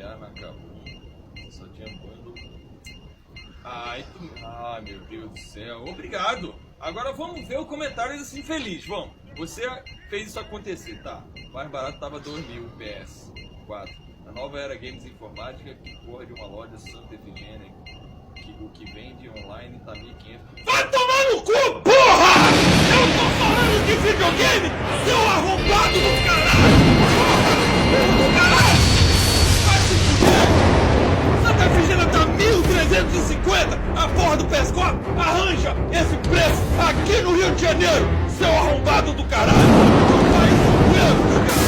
olhar na Kabum, só tinha bando. Ai, meu Deus do céu, obrigado! Agora vamos ver o comentário desse infeliz, vamos. Você fez isso acontecer, tá? O mais barato tava 2.000 PS 4. A nova era Games Informática, que porra de uma loja Santa Efigênia, que o que vende online tá 1.500. Vai tomar no cu, porra! Eu tô falando de videogame, seu arrombado do caralho! Porra do caralho! Vai se fuder! Santa Efigênia tá 1.350! A porra do PS4 arranja esse preço aqui no Rio de Janeiro, seu arrombado do caralho! Vai se fuder, cara!